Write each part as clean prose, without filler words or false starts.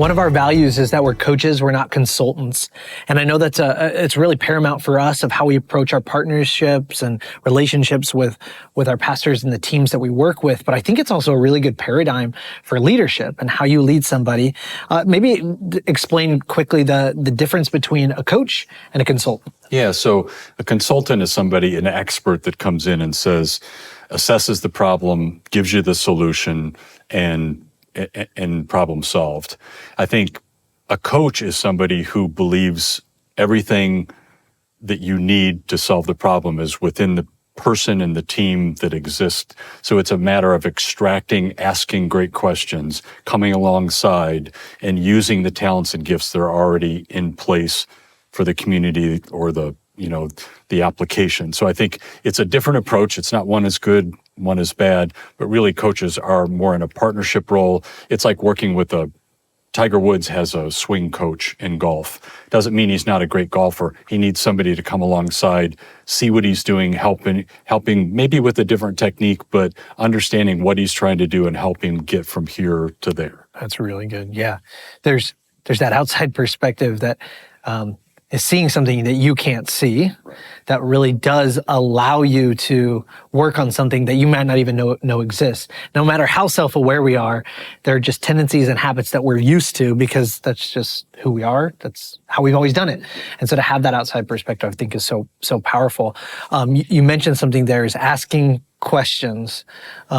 One of our values is that we're coaches, we're not consultants. And I know it's really paramount for us of how we approach our partnerships and relationships with our pastors and the teams that we work with. But I think it's also a really good paradigm for leadership and how you lead somebody. Maybe explain quickly the difference between a coach and a consultant. Yeah, so a consultant is somebody, an expert that comes in and assesses the problem, gives you the solution, and problem solved. I think a coach is somebody who believes everything that you need to solve the problem is within the person and the team that exists. So it's a matter of extracting, asking great questions, coming alongside, and using the talents and gifts that are already in place for the community or the application. So I think it's a different approach. It's not one is good, one is bad, but really coaches are more in a partnership role. It's like working with Tiger Woods has a swing coach in golf. Doesn't mean he's not a great golfer. He needs somebody to come alongside, see what he's doing, helping maybe with a different technique, but understanding what he's trying to do and helping get from here to there. That's really good. Yeah. There's that outside perspective that is seeing something that you can't see, that really does allow you to work on something that you might not even know exists. No matter how self-aware we are, there are just tendencies and habits that we're used to because that's just who we are. That's how we've always done it. And so to have that outside perspective, I think is so powerful. You mentioned something there is asking questions.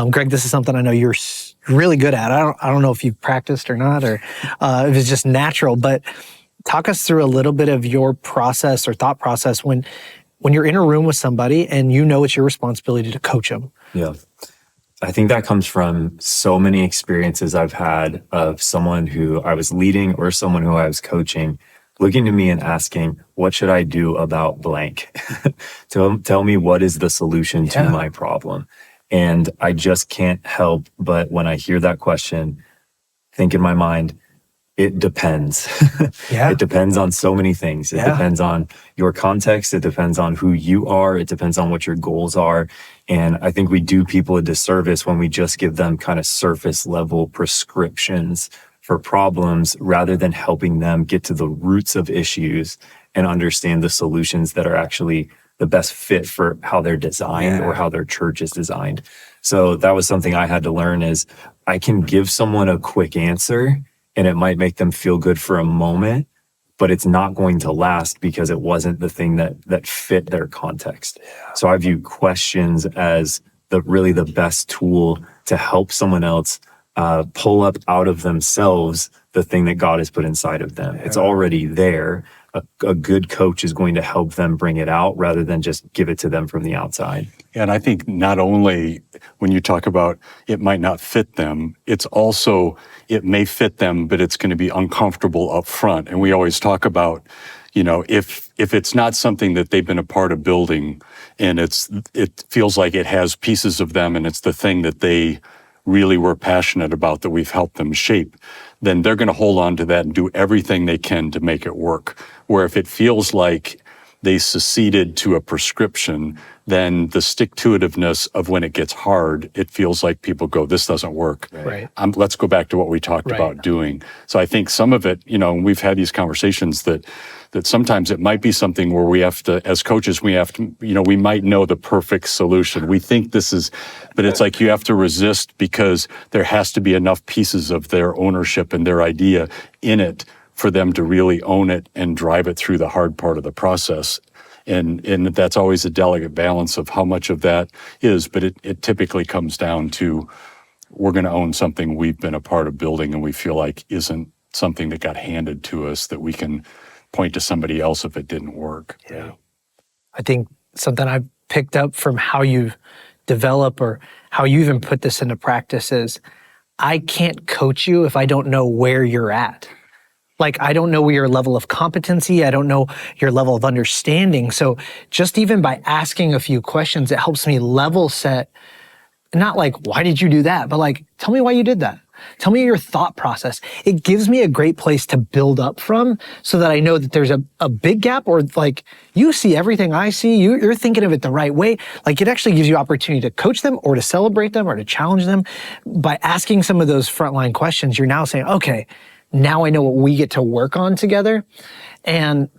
Greg, this is something I know you're really good at. I don't know if you've practiced or not, or if it's just natural, but talk us through a little bit of your process or thought process when you're in a room with somebody and you know it's your responsibility to coach them. Yeah. I think that comes from so many experiences I've had of someone who I was leading or someone who I was coaching looking to me and asking, what should I do about blank? Tell me what is the solution to my problem? And I just can't help but when I hear that question, think in my mind, it depends. It depends on so many things. It depends on your context. It depends on who you are. It depends on what your goals are. And I think we do people a disservice when we just give them kind of surface level prescriptions for problems rather than helping them get to the roots of issues and understand the solutions that are actually the best fit for how they're designed or how their church is designed. So that was something I had to learn is I can give someone a quick answer and it might make them feel good for a moment, but it's not going to last because it wasn't the thing that fit their context. So I view questions as really the best tool to help someone else pull up out of themselves the thing that God has put inside of them. It's already there. A good coach is going to help them bring it out rather than just give it to them from the outside. And I think not only when you talk about it might not fit them, it's also, it may fit them, but it's going to be uncomfortable up front. And we always talk about, if it's not something that they've been a part of building and it feels like it has pieces of them and it's the thing that they really were passionate about that we've helped them shape, then they're going to hold on to that and do everything they can to make it work. Where if it feels like they seceded to a prescription, then the stick-to-itiveness of when it gets hard, it feels like people go, this doesn't work. Right. Let's go back to what we talked about doing. So I think some of it, we've had these conversations that sometimes it might be something where we have to, as coaches, we might know the perfect solution. We think this is, but it's like you have to resist because there has to be enough pieces of their ownership and their idea in it for them to really own it and drive it through the hard part of the process. And that's always a delicate balance of how much of that is, but it typically comes down to we're going to own something we've been a part of building and we feel like isn't something that got handed to us that we can point to somebody else if it didn't work. Yeah. I think something I've picked up from how you develop or how you even put this into practice is I can't coach you if I don't know where you're at. Like, I don't know your level of competency. I don't know your level of understanding. So just even by asking a few questions, it helps me level set, not like, why did you do that? But like, tell me why you did that. Tell me your thought process. It gives me a great place to build up from so that I know that there's a big gap or like you see everything I see, you're thinking of it the right way. Like it actually gives you opportunity to coach them or to celebrate them or to challenge them. By asking some of those frontline questions, you're now saying, okay, now I know what we get to work on together. And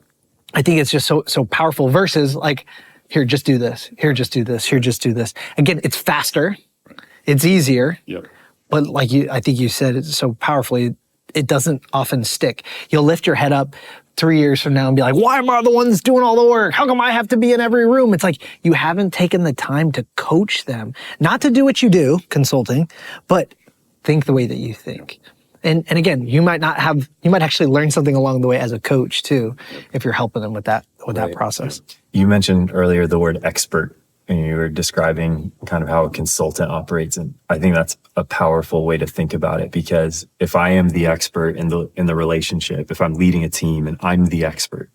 I think it's just so powerful versus like, here, just do this. Here, just do this. Here, just do this. Again, it's faster. It's easier. Yep. But like I think you said it so powerfully, it doesn't often stick. You'll lift your head up 3 years from now and be like, why am I the ones doing all the work? How come I have to be in every room? It's like you haven't taken the time to coach them, not to do what you do, consulting, but think the way that you think. And again, you might actually learn something along the way as a coach too, if you're helping them with that process. You mentioned earlier the word expert, and you were describing kind of how a consultant operates. And I think that's a powerful way to think about it, because if I am the expert in the relationship, if I'm leading a team and I'm the expert,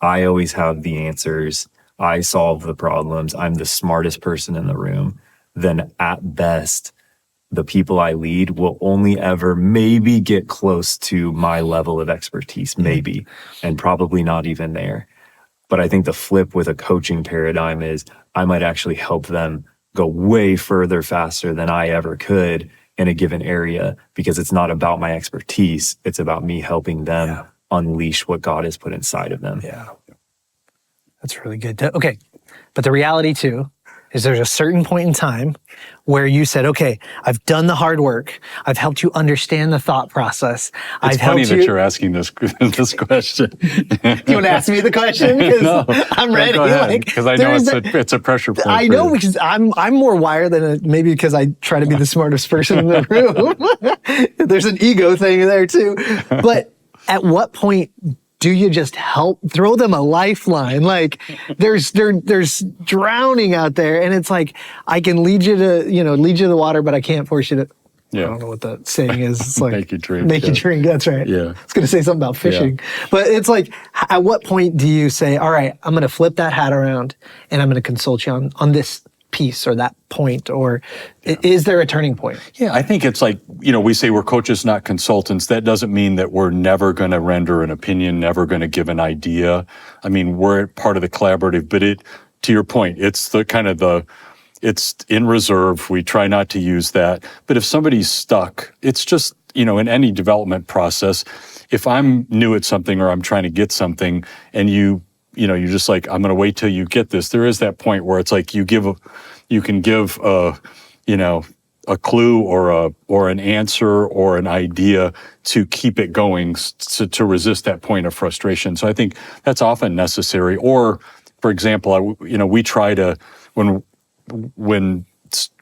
I always have the answers. I solve the problems. I'm the smartest person in the room. Then at best, the people I lead will only ever maybe get close to my level of expertise, maybe, and probably not even there. But I think the flip with a coaching paradigm is I might actually help them go way further faster than I ever could in a given area, because it's not about my expertise. It's about me helping them unleash what God has put inside of them. Yeah. That's really good. Okay. But the reality too is there's a certain point in time where you said, okay, I've done the hard work. I've helped you understand the thought process. It's funny that you're asking this question. You want to ask me the question? Because No, I'm ready. Go ahead, because I know it's a pressure point. I know, because I'm more wired than maybe because I try to be the smartest person in the room. There's an ego thing there too. But at what point do you just throw them a lifeline? Like there's drowning out there, and it's like, I can lead you to the water, but I can't force you to. Yeah. I don't know what that saying is. It's like Make you drink. Make you drink. That's right. Yeah. I was going to say something about fishing, but it's like, at what point do you say, all right, I'm going to flip that hat around and I'm going to consult you on this piece or that point, or is there a turning point? Yeah, I think it's like, we say we're coaches, not consultants. That doesn't mean that we're never going to render an opinion, never going to give an idea. I mean, we're part of the collaborative, but to your point, it's it's in reserve. We try not to use that. But if somebody's stuck, it's just, in any development process, if I'm new at something or I'm trying to get something and you're just like, I'm going to wait till you get this. There is that point where it's like you can give a clue or an answer or an idea to keep it going, to resist that point of frustration. So I think that's often necessary. Or, for example, we try to, when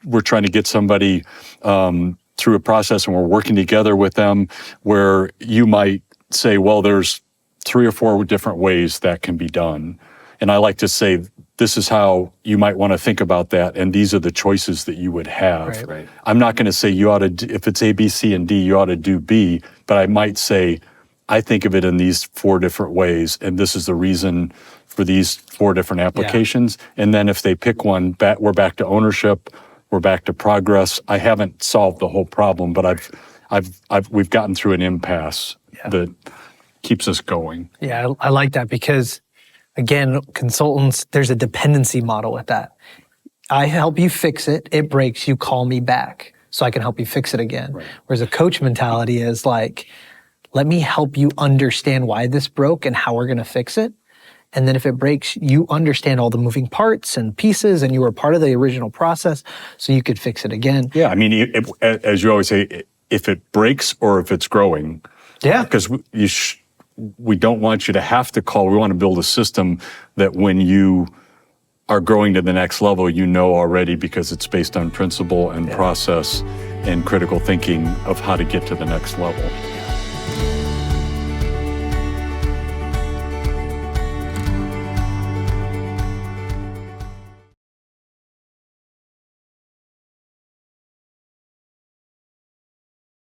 we're trying to get somebody through a process and we're working together with them, where you might say, well, there's 3 or 4 different ways that can be done. And I like to say, this is how you might want to think about that, and these are the choices that you would have. Right. I'm not going to say you ought to, if it's A, B, C, and D, you ought to do B, but I might say, I think of it in these 4 different ways, and this is the reason for these 4 different applications. Yeah. And then if they pick one, we're back to ownership, we're back to progress. I haven't solved the whole problem, but we've gotten through an impasse that keeps us going. Yeah, I like that, because again, consultants, there's a dependency model with that. I help you fix it, it breaks, you call me back so I can help you fix it again. Right. Whereas a coach mentality is like, let me help you understand why this broke and how we're going to fix it. And then if it breaks, you understand all the moving parts and pieces, and you were part of the original process, so you could fix it again. Yeah, I mean, as you always say, if it breaks or if it's growing. Yeah. Because we don't want you to have to call. We want to build a system that when you are growing to the next level, already, because it's based on principle and process and critical thinking of how to get to the next level.